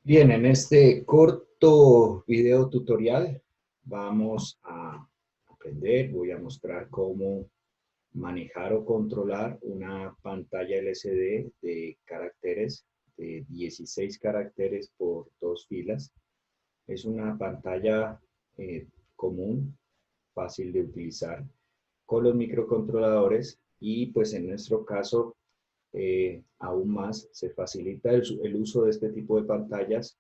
Bien, en este corto video tutorial vamos a voy a mostrar cómo manejar o controlar una pantalla LCD de caracteres, de 16 caracteres por 2 filas. Es una pantalla común, fácil de utilizar con los microcontroladores y pues en nuestro caso aún más se facilita el uso de este tipo de pantallas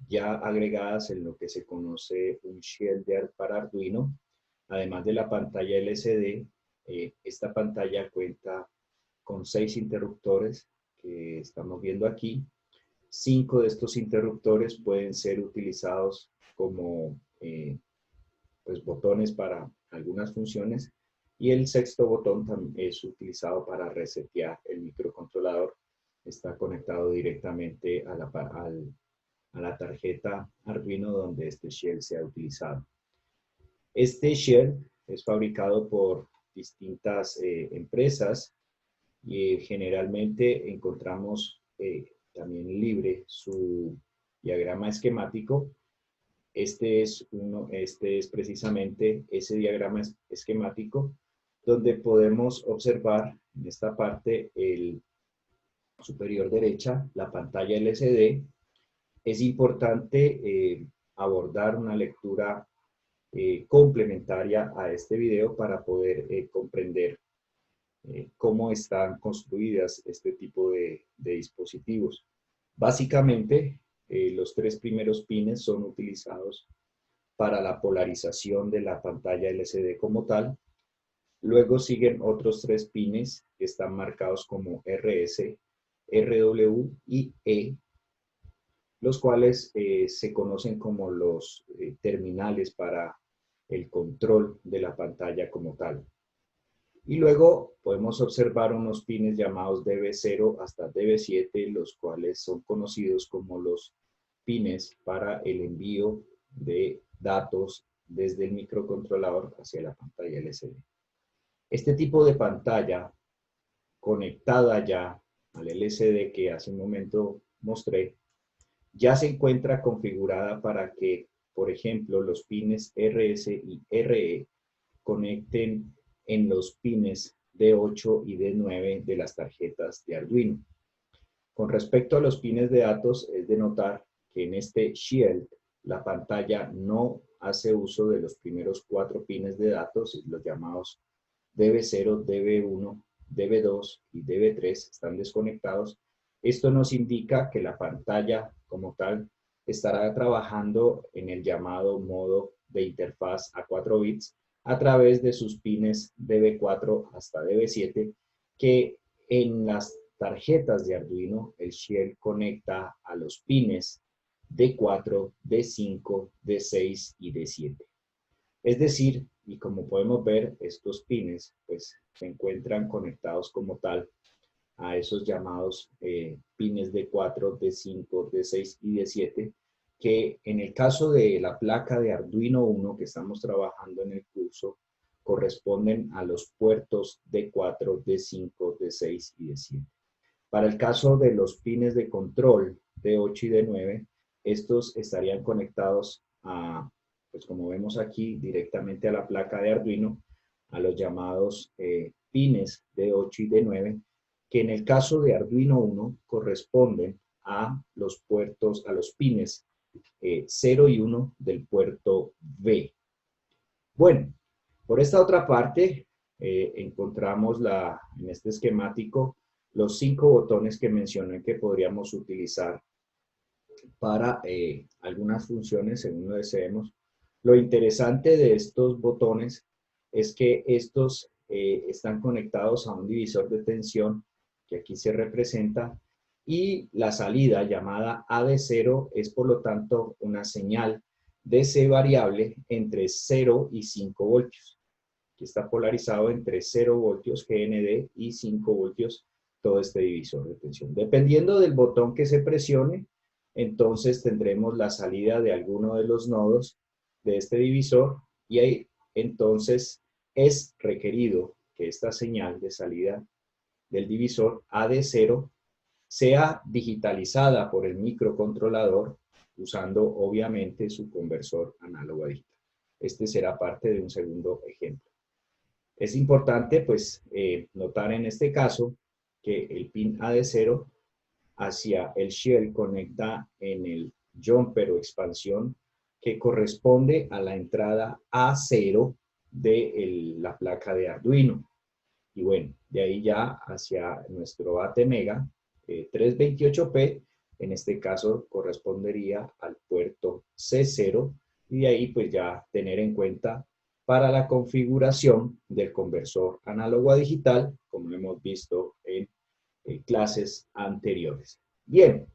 ya agregadas en lo que se conoce un shell para Arduino. Además de la pantalla LCD, esta pantalla cuenta con 6 interruptores que estamos viendo aquí. 5 de estos interruptores pueden ser utilizados como pues, botones para algunas funciones y el sexto botón es utilizado para resetear el microcontrolador. Está conectado directamente a la tarjeta Arduino donde este shell se ha utilizado. Este shell es fabricado por distintas empresas y generalmente encontramos también libre su diagrama esquemático. Este es precisamente ese diagrama esquemático donde podemos observar en esta parte el superior derecha la pantalla LCD. Es importante abordar una lectura complementaria a este video para poder comprender cómo están construidas este tipo de dispositivos. Básicamente, los 3 primeros pines son utilizados para la polarización de la pantalla LCD como tal. Luego siguen otros 3 pines que están marcados como RS, RW y E, los cuales se conocen como los terminales para el control de la pantalla como tal. Y luego podemos observar unos pines llamados DB0 hasta DB7, los cuales son conocidos como los pines para el envío de datos desde el microcontrolador hacia la pantalla LCD. Este tipo de pantalla conectada ya al LCD que hace un momento mostré, ya se encuentra configurada para que, por ejemplo, los pines RS y RE conecten en los pines D8 y D9 de las tarjetas de Arduino. Con respecto a los pines de datos, es de notar que en este Shield la pantalla no hace uso de los primeros 4 pines de datos, los llamados DB0, DB1, DB2 y DB3 están desconectados. Esto nos indica que la pantalla como tal estará trabajando en el llamado modo de interfaz a 4 bits a través de sus pines DB4 hasta DB7 que en las tarjetas de Arduino el shell conecta a los pines D4, D5, D6 y D7. Es decir, y como podemos ver, estos pines pues, se encuentran conectados como tal a esos llamados pines D4, D5, D6 y D7, que en el caso de la placa de Arduino 1 que estamos trabajando en el curso, corresponden a los puertos D4, D5, D6 y D7. Para el caso de los pines de control D8 y D9, estos estarían conectados a, pues como vemos aquí, directamente a la placa de Arduino, a los llamados pines D8 y D9, que en el caso de Arduino 1 corresponden a los puertos, a los pines 0 y 1 del puerto B. Bueno, por esta otra parte, encontramos en este esquemático los 5 botones que mencioné que podríamos utilizar para algunas funciones según lo deseemos. Lo interesante de estos botones es que estos están conectados a un divisor de tensión que aquí se representa y la salida llamada AD0 es por lo tanto una señal DC variable entre 0 y 5 voltios, que está polarizado entre 0 voltios GND y 5 voltios todo este divisor de tensión. Dependiendo del botón que se presione, entonces tendremos la salida de alguno de los nodos de este divisor y ahí entonces es requerido que esta señal de salida del divisor AD0 sea digitalizada por el microcontrolador usando obviamente su conversor análogo a digital. Este será parte de un segundo ejemplo. Es importante pues notar en este caso que el pin AD0 hacia el shell conecta en el jumper o expansión que corresponde a la entrada A0 de la placa de Arduino. Y bueno, de ahí ya hacia nuestro ATmega 328P, en este caso correspondería al puerto C0, y de ahí pues ya tener en cuenta para la configuración del conversor análogo a digital, como lo hemos visto en clases anteriores. Bien,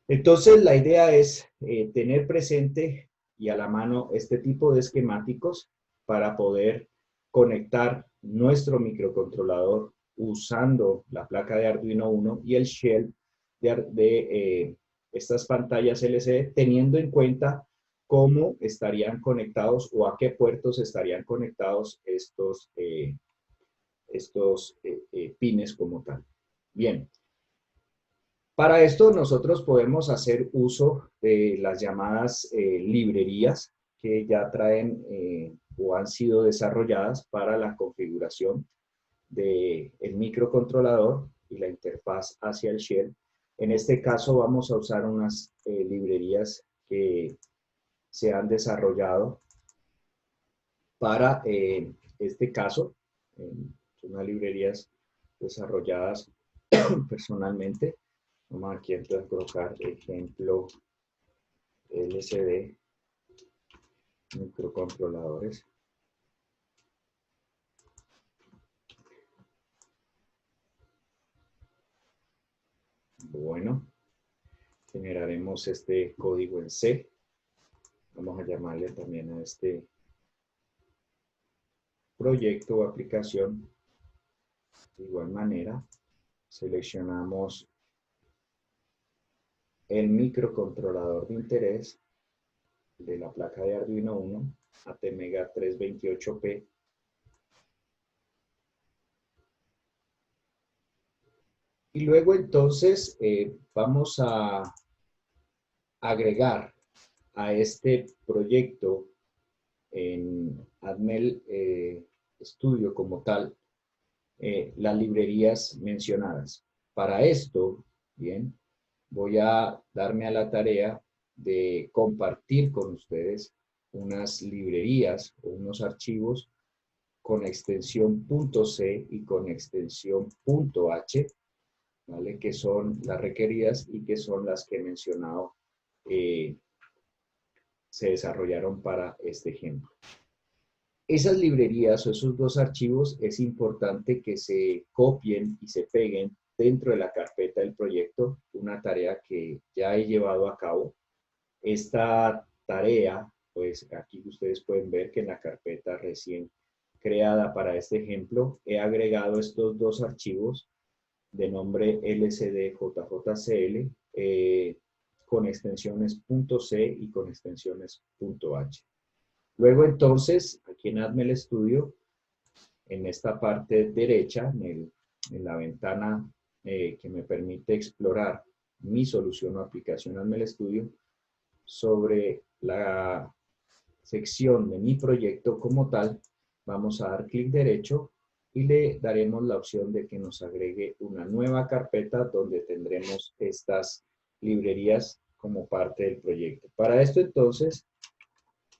entonces la idea es tener presente y a la mano este tipo de esquemáticos para poder conectar nuestro microcontrolador usando la placa de Arduino Uno y el shell de estas pantallas LCD, teniendo en cuenta cómo estarían conectados o a qué puertos estarían conectados estos pines como tal. Bien, para esto nosotros podemos hacer uso de las llamadas librerías que ya traen o han sido desarrolladas para la configuración del microcontrolador y la interfaz hacia el shell. En este caso vamos a usar unas librerías que se han desarrollado para este caso. Son unas librerías desarrolladas personalmente. Vamos aquí a colocar ejemplo LCD microcontroladores. Bueno, generaremos este código en C. Vamos a llamarle también a este proyecto o aplicación. De igual manera, seleccionamos el microcontrolador de interés de la placa de Arduino Uno, ATmega 328P. Y luego entonces vamos a agregar a este proyecto en Atmel Studio como tal las librerías mencionadas. Para esto, bien, voy a darme a la tarea de compartir con ustedes unas librerías o unos archivos con extensión .c y con extensión .h, ¿vale? Que son las requeridas y que son las que he mencionado se desarrollaron para este ejemplo. Esas librerías o esos dos archivos es importante que se copien y se peguen dentro de la carpeta del proyecto, una tarea que ya he llevado a cabo. Esta tarea, pues aquí ustedes pueden ver que en la carpeta recién creada para este ejemplo, he agregado estos dos archivos de nombre lcdjjcl con extensiones .c y con extensiones .h. Luego entonces, aquí en Atmel Studio, en esta parte derecha, en la ventana que me permite explorar mi solución o aplicación Atmel Studio, sobre la sección de mi proyecto como tal, vamos a dar clic derecho y le daremos la opción de que nos agregue una nueva carpeta donde tendremos estas librerías como parte del proyecto. Para esto entonces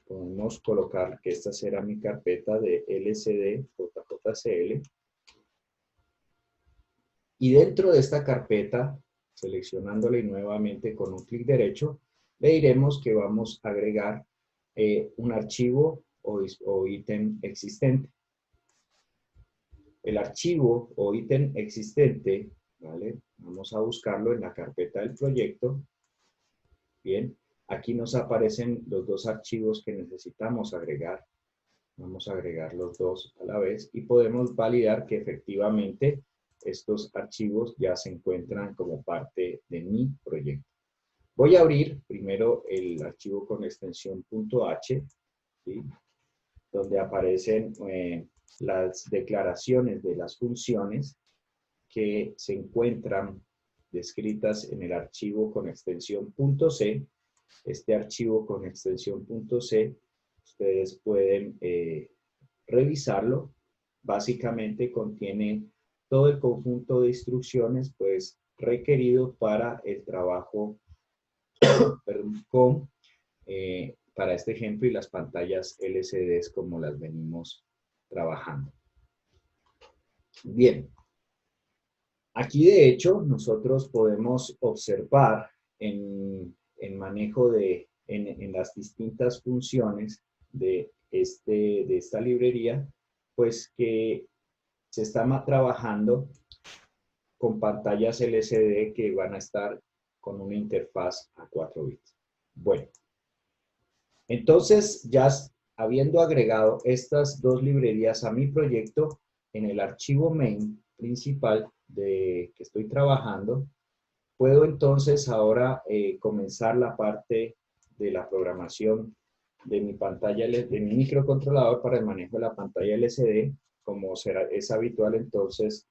podemos colocar que esta será mi carpeta de lcdjjcl y dentro de esta carpeta, seleccionándola nuevamente con un clic derecho, le diremos que vamos a agregar un archivo o ítem existente. El archivo o ítem existente, ¿vale? Vamos a buscarlo en la carpeta del proyecto. Bien, aquí nos aparecen los dos archivos que necesitamos agregar. Vamos a agregar los dos a la vez y podemos validar que efectivamente estos archivos ya se encuentran como parte de mi proyecto. Voy a abrir primero el archivo con extensión .h, ¿sí? Donde aparecen las declaraciones de las funciones que se encuentran descritas en el archivo con extensión .c. Este archivo con extensión .c, ustedes pueden revisarlo. Básicamente contiene todo el conjunto de instrucciones pues, requerido para el trabajo con, para este ejemplo, y las pantallas LCDs como las venimos trabajando. Bien, aquí de hecho nosotros podemos observar en manejo en las distintas funciones de esta librería, pues que se está trabajando con pantallas LCD que van a estar con una interfaz a 4 bits. Bueno, entonces ya habiendo agregado estas dos librerías a mi proyecto, en el archivo main principal que estoy trabajando, puedo entonces ahora comenzar la parte de la programación de mi pantalla, de mi microcontrolador para el manejo de la pantalla LCD. Como es habitual, entonces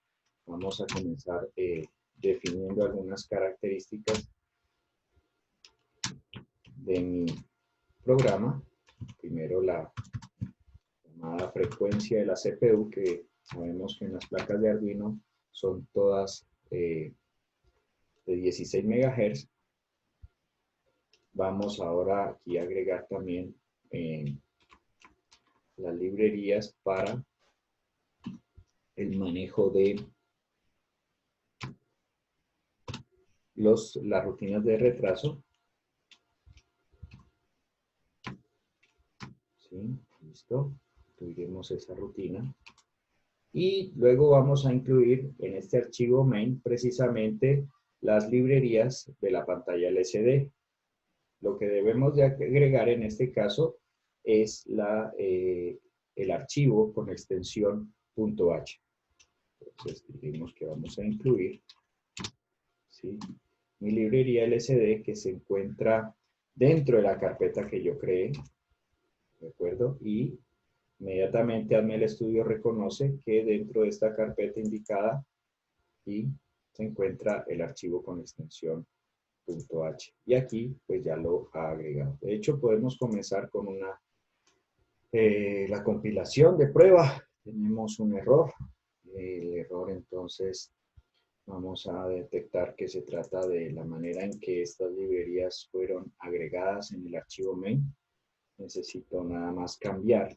vamos a comenzar definiendo algunas características de mi programa. Primero la llamada frecuencia de la CPU, que sabemos que en las placas de Arduino son todas de 16 MHz. Vamos ahora aquí a agregar también las librerías para el manejo de las rutinas de retraso. ¿Sí? Listo. Incluiremos esa rutina. Y luego vamos a incluir en este archivo main precisamente las librerías de la pantalla LCD. Lo que debemos de agregar en este caso es el archivo con extensión .h. Entonces diremos que vamos a incluir, ¿sí?, mi librería LCD que se encuentra dentro de la carpeta que yo creé, ¿de acuerdo? Y inmediatamente Atmel Studio reconoce que dentro de esta carpeta indicada se encuentra el archivo con extensión .h. Y aquí pues ya lo ha agregado. De hecho podemos comenzar con la compilación de prueba. Tenemos un error. El error entonces vamos a detectar que se trata de la manera en que estas librerías fueron agregadas en el archivo main. Necesito nada más cambiar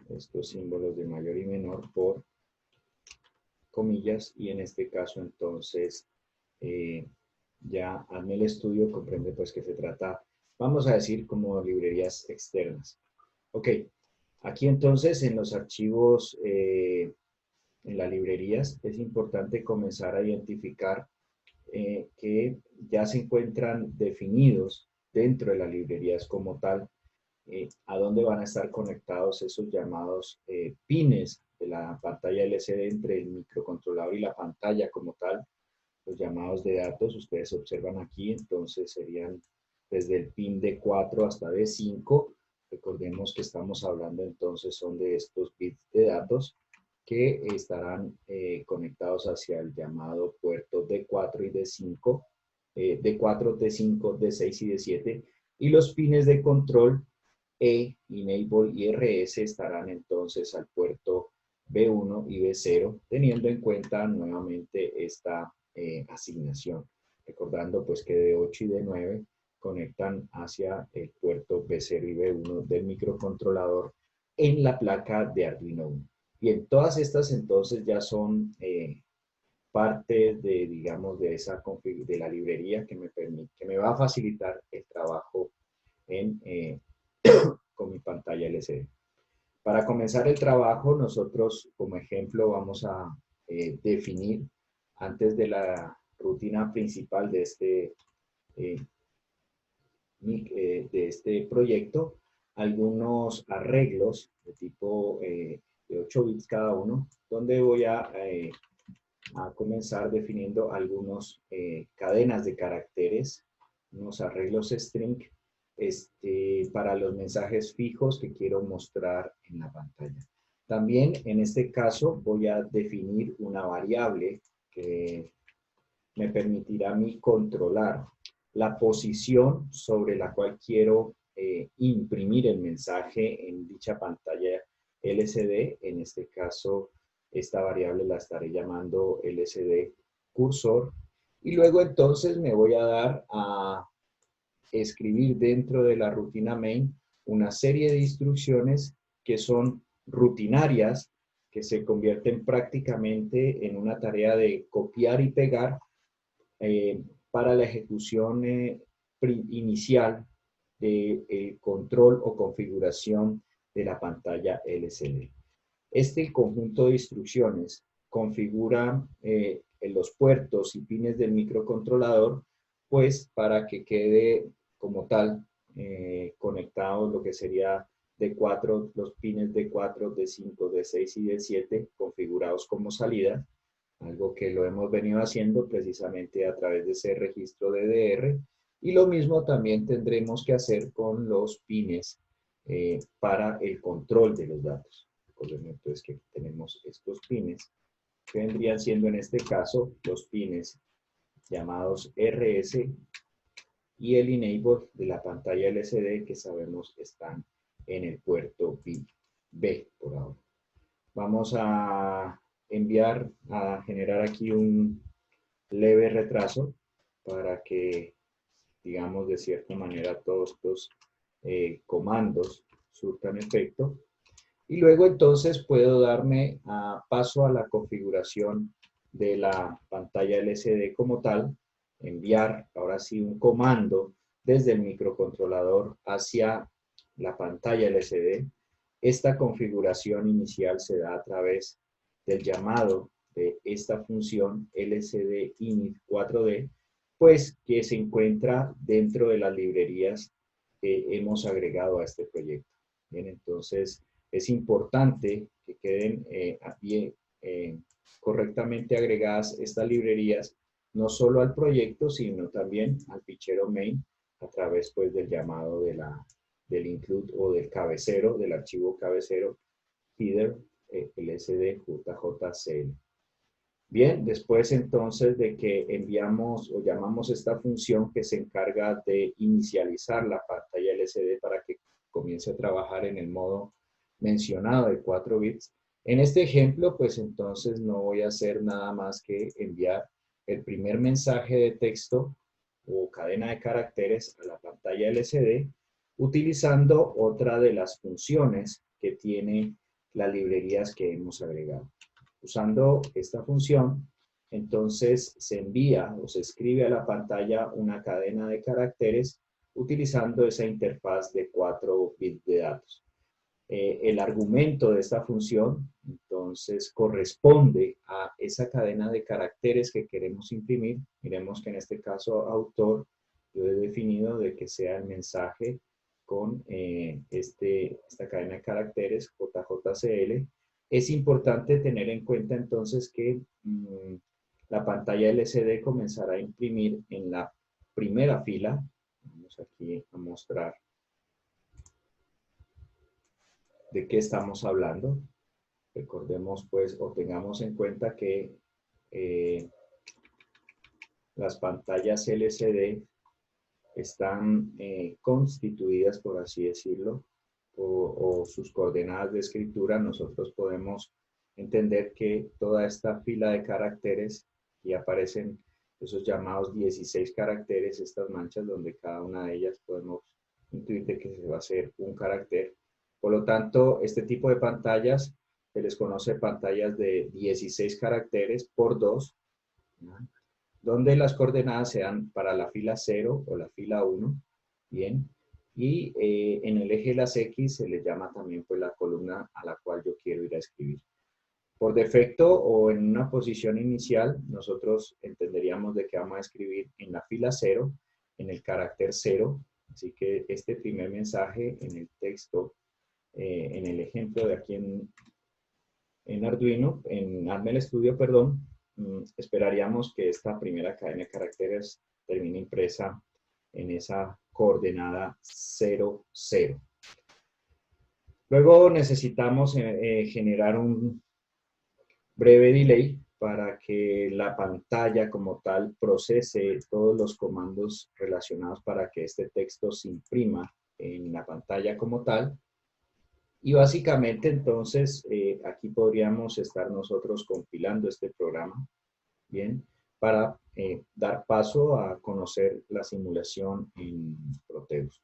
estos símbolos de mayor y menor por comillas, y en este caso entonces ya Atmel Studio comprende pues que se trata, vamos a decir, como librerías externas. Ok, aquí entonces en los archivos, en las librerías, es importante comenzar a identificar que ya se encuentran definidos dentro de las librerías como tal, a dónde van a estar conectados esos llamados pines de la pantalla LCD entre el microcontrolador y la pantalla como tal, los llamados de datos. Ustedes observan aquí, entonces serían desde el pin D4 hasta D5. Recordemos que estamos hablando entonces son de estos bits de datos que estarán conectados hacia el llamado puerto D4 y D5, D4, D5, D6 y D7, y los pines de control Enable y RS estarán entonces al puerto B1 y B0, teniendo en cuenta nuevamente esta asignación. Recordando pues que D8 y D9 conectan hacia el puerto B0 y B1 del microcontrolador en la placa de Arduino 1. Bien, todas estas entonces ya son parte de, digamos, de la librería que me va a facilitar el trabajo con mi pantalla LCD. Para comenzar el trabajo, nosotros como ejemplo vamos a definir antes de la rutina principal de este proyecto algunos arreglos de tipo de 8 bits cada uno, donde voy a comenzar definiendo algunos cadenas de caracteres, unos arreglos string para los mensajes fijos que quiero mostrar en la pantalla. También en este caso voy a definir una variable que me permitirá a mí controlar la posición sobre la cual quiero imprimir el mensaje en dicha pantalla LCD. En este caso, esta variable la estaré llamando LCD cursor. Y luego entonces me voy a dar a escribir dentro de la rutina main una serie de instrucciones que son rutinarias, que se convierten prácticamente en una tarea de copiar y pegar para la ejecución inicial del control o configuración de la pantalla LCD. Este conjunto de instrucciones configura los puertos y pines del microcontrolador, pues para que quede como tal conectado lo que sería D4, los pines D4, D5, D6 y D7 configurados como salida, algo que lo hemos venido haciendo precisamente a través de ese registro DDR, y lo mismo también tendremos que hacer con los pines para el control de los datos. Recordemos entonces que tenemos estos pines, que vendrían siendo en este caso los pines llamados RS y el enable de la pantalla LCD, que sabemos están en el puerto B por ahora. Vamos a generar aquí un leve retraso para que, digamos, de cierta manera todos estos comandos surtan efecto. Y luego entonces puedo darme paso a la configuración de la pantalla LCD como tal, enviar ahora sí un comando desde el microcontrolador hacia la pantalla LCD. Esta configuración inicial se da a través del llamado de esta función LCD init 4D, pues que se encuentra dentro de las librerías que hemos agregado a este proyecto. Bien, entonces es importante que queden correctamente agregadas estas librerías, no solo al proyecto, sino también al fichero main a través pues del llamado del include o del cabecero, del archivo cabecero header lsd.jjcl. Bien, después entonces de que enviamos o llamamos esta función que se encarga de inicializar la pantalla LCD para que comience a trabajar en el modo mencionado de 4 bits. En este ejemplo, pues entonces no voy a hacer nada más que enviar el primer mensaje de texto o cadena de caracteres a la pantalla LCD utilizando otra de las funciones que tiene las librerías que hemos agregado. Usando esta función, entonces se envía o se escribe a la pantalla una cadena de caracteres utilizando esa interfaz de 4 bits de datos. El argumento de esta función, entonces, corresponde a esa cadena de caracteres que queremos imprimir. Miremos que en este caso, autor, yo he definido de que sea el mensaje con esta cadena de caracteres, JJCL. Es importante tener en cuenta entonces que la pantalla LCD comenzará a imprimir en la primera fila. Vamos aquí a mostrar de qué estamos hablando. Recordemos pues o tengamos en cuenta que las pantallas LCD están constituidas, por así decirlo, o sus coordenadas de escritura. Nosotros podemos entender que toda esta fila de caracteres, y aparecen esos llamados 16 caracteres, estas manchas donde cada una de ellas podemos intuir de que se va a hacer un carácter. Por lo tanto, este tipo de pantallas se les conoce pantallas de 16 caracteres por 2, ¿no?, donde las coordenadas se dan para la fila 0 o la fila 1, bien, y en el eje de las X se le llama también pues la columna a la cual yo quiero ir a escribir. Por defecto o en una posición inicial, nosotros entenderíamos de que vamos a escribir en la fila 0, en el carácter 0, así que este primer mensaje en el texto, en el ejemplo de aquí en Arduino, en Atmel Studio, perdón, esperaríamos que esta primera cadena de caracteres termine impresa en esa coordenada 0, 0. Luego necesitamos generar un breve delay para que la pantalla como tal procese todos los comandos relacionados para que este texto se imprima en la pantalla como tal. Y básicamente entonces aquí podríamos estar nosotros compilando este programa, ¿bien? Para dar paso a conocer la simulación en Proteus.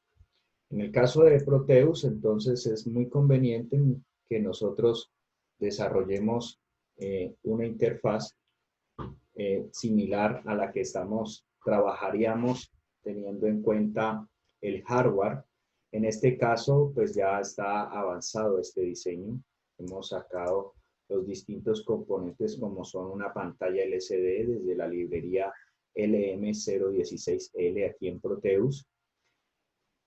En el caso de Proteus, entonces es muy conveniente que nosotros desarrollemos una interfaz similar a la que trabajaríamos teniendo en cuenta el hardware. En este caso, pues ya está avanzado este diseño. Hemos sacado los distintos componentes como son una pantalla LCD desde la librería LM016L aquí en Proteus.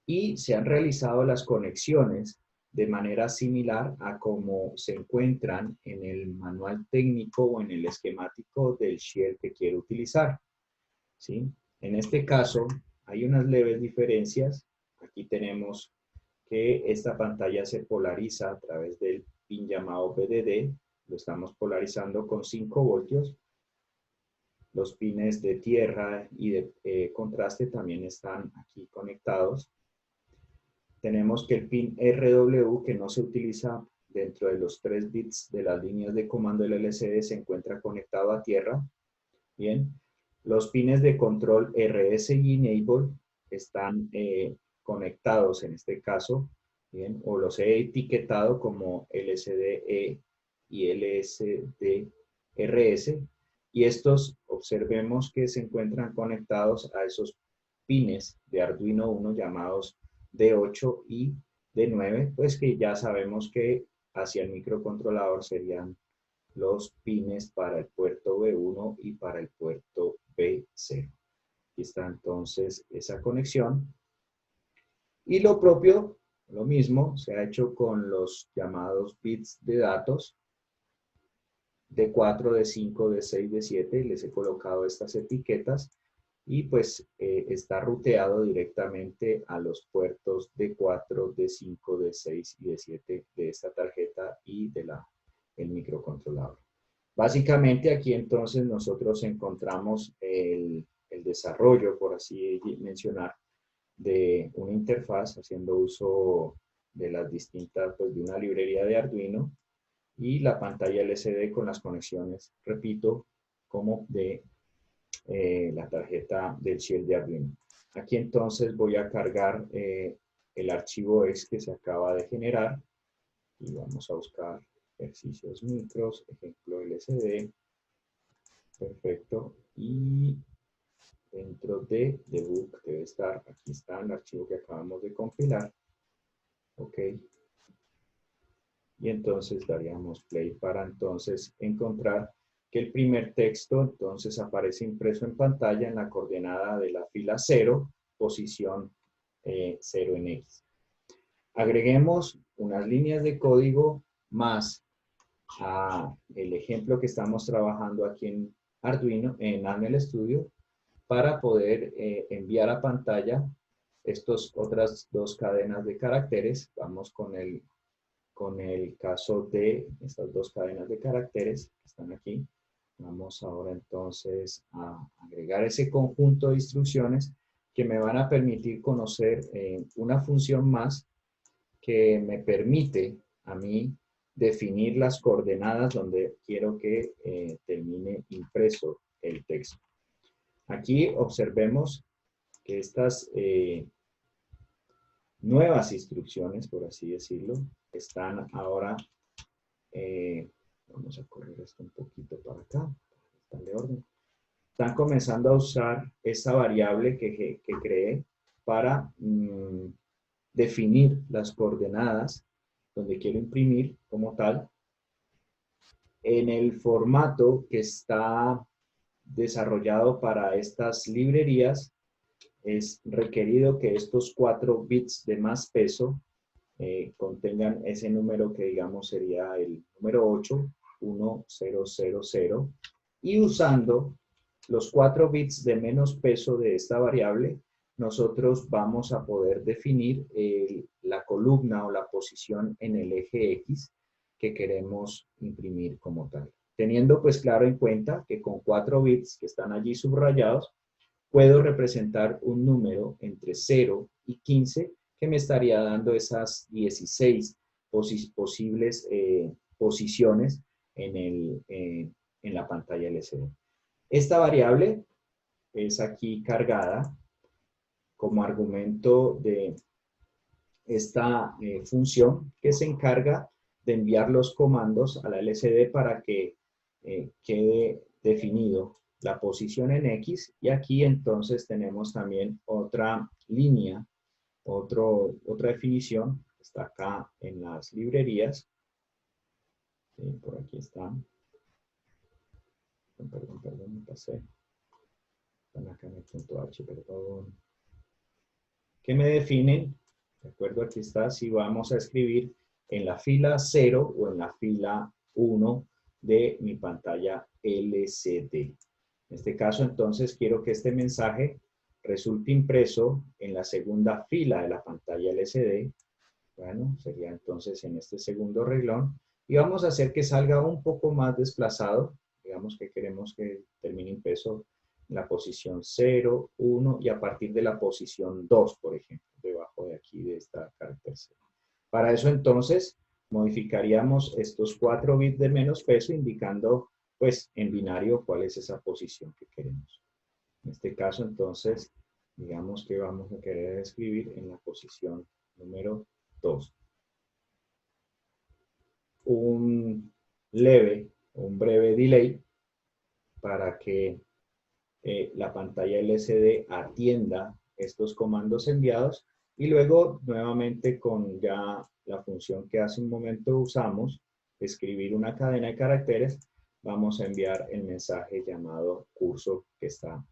Y se han realizado las conexiones de manera similar a como se encuentran en el manual técnico o en el esquemático del shell que quiero utilizar, ¿sí? En este caso, hay unas leves diferencias. Aquí tenemos que esta pantalla se polariza a través del pin llamado VDD. Lo estamos polarizando con 5 voltios. Los pines de tierra y de contraste también están aquí conectados. Tenemos que el pin RW, que no se utiliza dentro de los 3 bits de las líneas de comando del LCD, se encuentra conectado a tierra. Bien. Los pines de control RS y Enable están conectados en este caso, bien, o los he etiquetado como LSDE y LSDRS, y estos observemos que se encuentran conectados a esos pines de Arduino Uno llamados D8 y D9, pues que ya sabemos que hacia el microcontrolador serían los pines para el puerto B1 y para el puerto B0. Aquí está entonces esa conexión. Y lo propio, lo mismo, se ha hecho con los llamados bits de datos D4, D5, D6, D7. Les he colocado estas etiquetas y pues está ruteado directamente a los puertos D4, D5, D6 y D7 de esta tarjeta y del microcontrolador. Básicamente aquí entonces nosotros encontramos el desarrollo, por así mencionar, de una interfaz haciendo uso de las distintas, pues de una librería de Arduino y la pantalla LCD con las conexiones, repito, como de la tarjeta del shell de Arduino. Aquí entonces voy a cargar el archivo EX que se acaba de generar y vamos a buscar ejercicios micros, ejemplo LCD, perfecto, y dentro de debug debe estar, aquí está el archivo que acabamos de compilar, ok, y entonces daríamos play para entonces encontrar que el primer texto entonces aparece impreso en pantalla en la coordenada de la fila 0, posición 0 en X. Agreguemos unas líneas de código más a el ejemplo que estamos trabajando aquí en Arduino, en Armel Studio, para poder enviar a pantalla estas otras 2 cadenas de caracteres. Vamos con el caso de estas 2 cadenas de caracteres que están aquí. Vamos ahora entonces a agregar ese conjunto de instrucciones que me van a permitir conocer una función más que me permite a mí definir las coordenadas donde quiero que termine impreso el texto. Aquí observemos que estas nuevas instrucciones, por así decirlo, están ahora, vamos a correr esto un poquito para acá, están de orden, están comenzando a usar esta variable que creé para definir las coordenadas donde quiero imprimir como tal en el formato que está desarrollado para estas librerías. Es requerido que estos 4 bits de más peso contengan ese número que digamos sería el número 8, 1, 0, 0, 0, y usando los 4 bits de menos peso de esta variable, nosotros vamos a poder definir la columna o la posición en el eje X que queremos imprimir como tal. teniendo pues claro en cuenta que con 4 bits que están allí subrayados, puedo representar un número entre 0 y 15 que me estaría dando esas 16 posibles posiciones en la pantalla LCD. Esta variable es aquí cargada como argumento de esta función que se encarga de enviar los comandos a la LCD para que quede definido la posición en X, y aquí entonces tenemos también otra línea, otra definición, está acá en las librerías, sí, por aquí está, perdón, me pasé, están acá en el punto H, perdón, que me definen, de acuerdo, aquí está, si vamos a escribir en la fila 0 o en la fila 1 de mi pantalla LCD. En este caso, entonces, quiero que este mensaje resulte impreso en la segunda fila de la pantalla LCD. Bueno, sería entonces en este segundo renglón. Y vamos a hacer que salga un poco más desplazado. Digamos que queremos que termine impreso en la posición 0, 1 y a partir de la posición 2, por ejemplo, debajo de aquí de esta carácter 0. Para eso, entonces, modificaríamos estos 4 bits de menos peso indicando pues en binario cuál es esa posición que queremos. En este caso, entonces, digamos que vamos a querer escribir en la posición número 2. Un breve delay para que la pantalla LCD atienda estos comandos enviados y luego nuevamente con ya la función que hace un momento usamos, escribir una cadena de caracteres, vamos a enviar el mensaje llamado curso que está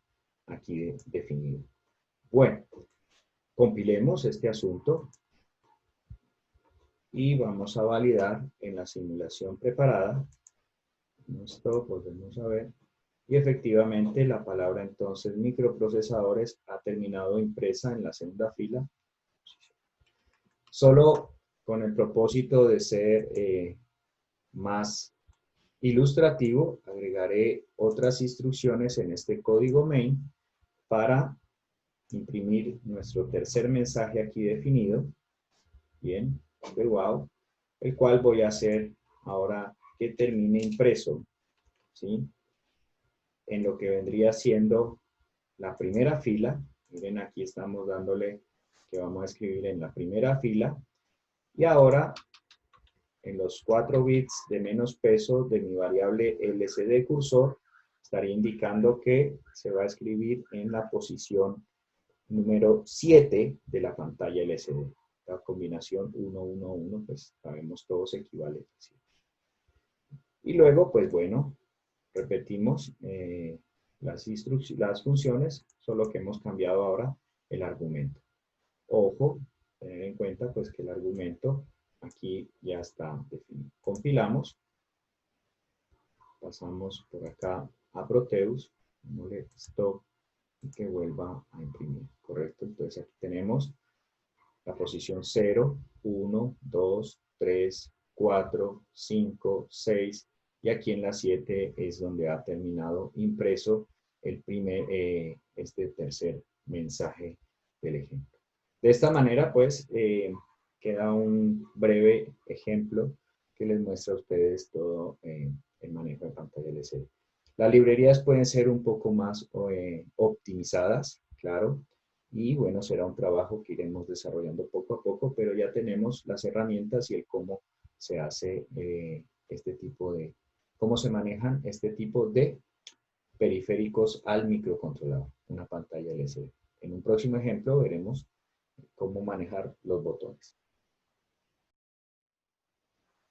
aquí definido. Bueno, compilemos este asunto y vamos a validar en la simulación preparada. Esto volvemos a ver. Y efectivamente la palabra entonces microprocesadores ha terminado impresa en la segunda fila. Solo con el propósito de ser más ilustrativo, agregaré otras instrucciones en este código main para imprimir nuestro tercer mensaje aquí definido. Bien, de wow, el cual voy a hacer ahora que termine impreso, ¿sí? En lo que vendría siendo la primera fila. Miren, aquí estamos dándole que vamos a escribir en la primera fila. Y ahora, en los 4 bits de menos peso de mi variable LCD cursor, estaría indicando que se va a escribir en la posición número 7 de la pantalla LCD. La combinación 1, 1, 1, pues sabemos todos equivalentes. Y luego, pues bueno, repetimos las funciones, solo que hemos cambiado ahora el argumento. Ojo, tener en cuenta pues que el argumento aquí ya está definido. Compilamos, pasamos por acá a Proteus, dándole stop y que vuelva a imprimir, ¿correcto? Entonces aquí tenemos la posición 0, 1, 2, 3, 4, 5, 6, y aquí en la 7 es donde ha terminado impreso el este tercer mensaje del ejemplo. De esta manera, pues, queda un breve ejemplo que les muestra a ustedes todo el manejo de pantalla LCD. Las librerías pueden ser un poco más optimizadas, claro, y bueno, será un trabajo que iremos desarrollando poco a poco, pero ya tenemos las herramientas y el cómo se hace cómo se manejan este tipo de periféricos al microcontrolador, una pantalla LCD. En un próximo ejemplo veremos cómo manejar los botones.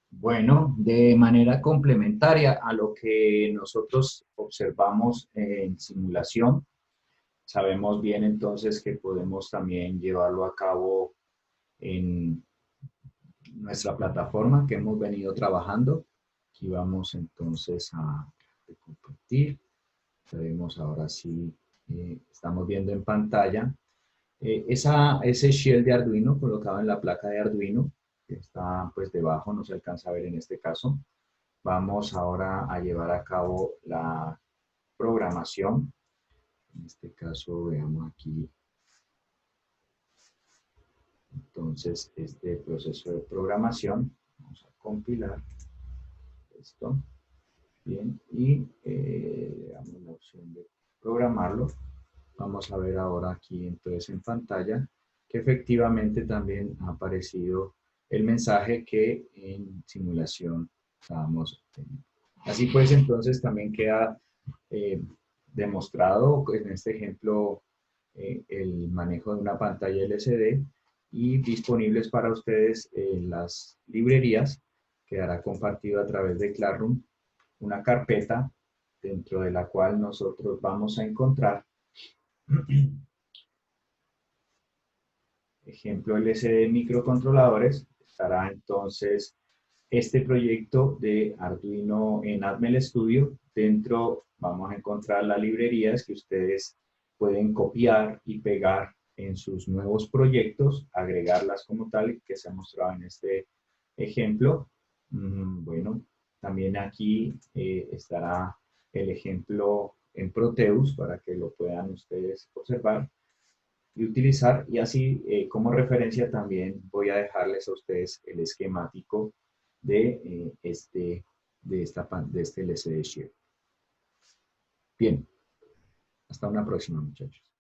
Bueno, de manera complementaria a lo que nosotros observamos en simulación, sabemos bien entonces que podemos también llevarlo a cabo en nuestra plataforma que hemos venido trabajando. Aquí vamos entonces a compartir. Sabemos ahora sí, estamos viendo en pantalla ese shell de Arduino colocado en la placa de Arduino, que está pues debajo, no se alcanza a ver en este caso. vamos ahora a llevar a cabo la programación. En este caso, veamos aquí. Entonces, este proceso de programación, vamos a compilar esto. Bien, y le damos la opción de programarlo. Vamos a ver ahora aquí entonces en pantalla que efectivamente también ha aparecido el mensaje que en simulación estábamos teniendo. Así pues, entonces también queda demostrado en este ejemplo el manejo de una pantalla LCD y disponibles para ustedes las librerías. Quedará compartido a través de Classroom una carpeta dentro de la cual nosotros vamos a encontrar ejemplo LCD microcontroladores. Estará entonces este proyecto de Arduino en Atmel Studio. Dentro vamos a encontrar las librerías que ustedes pueden copiar y pegar en sus nuevos proyectos, agregarlas como tal que se ha mostrado en este ejemplo. Bueno, también aquí estará el ejemplo en Proteus para que lo puedan ustedes observar y utilizar. Y así como referencia también voy a dejarles a ustedes el esquemático de, de este LCD Share. Bien, hasta una próxima, muchachos.